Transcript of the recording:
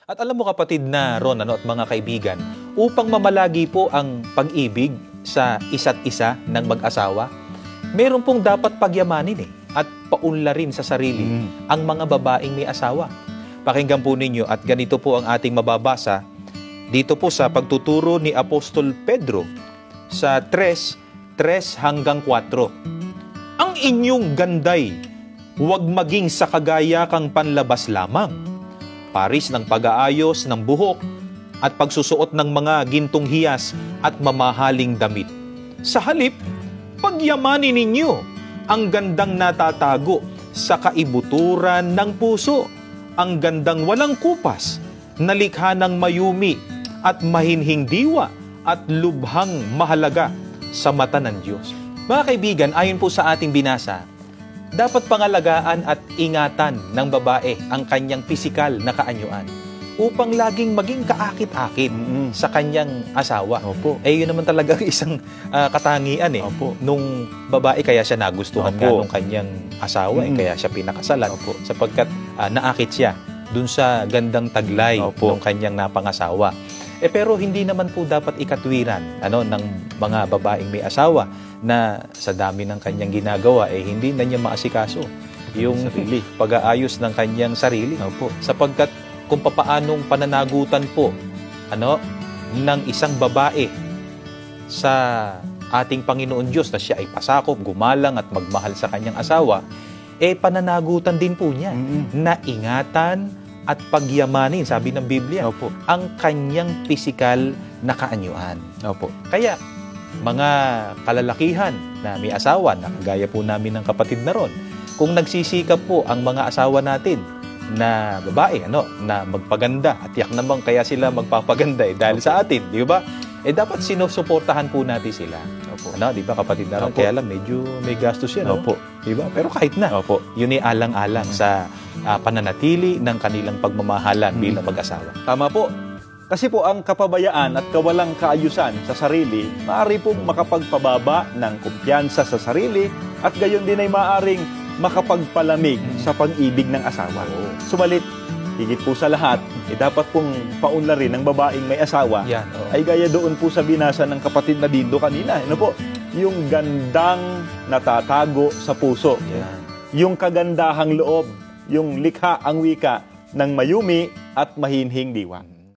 At alam mo kapatid na Ron at mga kaibigan, upang mamalagi po ang pag-ibig sa isa't isa ng mag-asawa, meron pong dapat pagyamanin at paunlarin sa sarili ang mga babaeng may asawa. Pakinggan po ninyo at ganito po ang ating mababasa dito po sa pagtuturo ni Apostol Pedro sa 3:3 hanggang 4. Ang inyong ganday, huwag maging sa kagaya kang panlabas lamang, paris ng pag-aayos ng buhok at pagsusuot ng mga gintong hiyas at mamahaling damit. Sa halip, pagyamanin ninyo ang gandang natatago sa kaibuturan ng puso, ang gandang walang kupas, nalikha ng mayumi at mahinhing diwa at lubhang mahalaga sa mata ng Diyos. Mga kaibigan, ayon po sa ating binasa, dapat pangalagaan at ingatan ng babae ang kanyang pisikal na kaanyuan upang laging maging kaakit-akit sa kanyang asawa. Opo. Yun naman talaga isang katangian nung babae, kaya siya nagustuhan nga nung kanyang asawa, kaya siya pinakasalan sapagkat naakit siya dun sa gandang taglay ng kanyang napangasawa. Pero hindi naman po dapat ikatwiran ng mga babaeng may asawa na sa dami ng kanyang ginagawa hindi na niya maasikaso yung pag-aayos ng kanyang sarili. Sapagkat kung papaanong pananagutan po ng isang babae sa ating Panginoon Diyos na siya ay pasakop, gumalang at magmahal sa kanyang asawa, pananagutan din po niya na ingatan at pagyamanin, sabi ng Biblia, ang kanyang pisikal na kaanyuan. Kaya, mga kalalakihan na may asawa, na kagaya po namin ng kapatid na Ron, kung nagsisikap po ang mga asawa natin na babae, na magpaganda, at yak naman kaya sila magpapaganda dahil sa atin, di ba? Dapat sinusuportahan po natin sila. Di ba kapatid na Ron? Kaya lang, medyo may gastos yan. Di ba? Pero kahit na, yun ay alang-alang sa pananatili ng kanilang pagmamahalan bilang mag-asawa. Tama po. Kasi po ang kapabayaan at kawalang kaayusan sa sarili, maaari pong makapagpababa ng kumpiyansa sa sarili at gayon din ay maaaring makapagpalamig sa pag-ibig ng asawa. Subalit, higit po sa lahat, dapat pong paunlarin ng babaeng may asawa ay gaya doon po sa binasa ng kapatid na Dindo kanina. Yung gandang natatago sa puso. Yung kagandahang loob, yung likha ang wika ng mayumi at mahinhing diwa.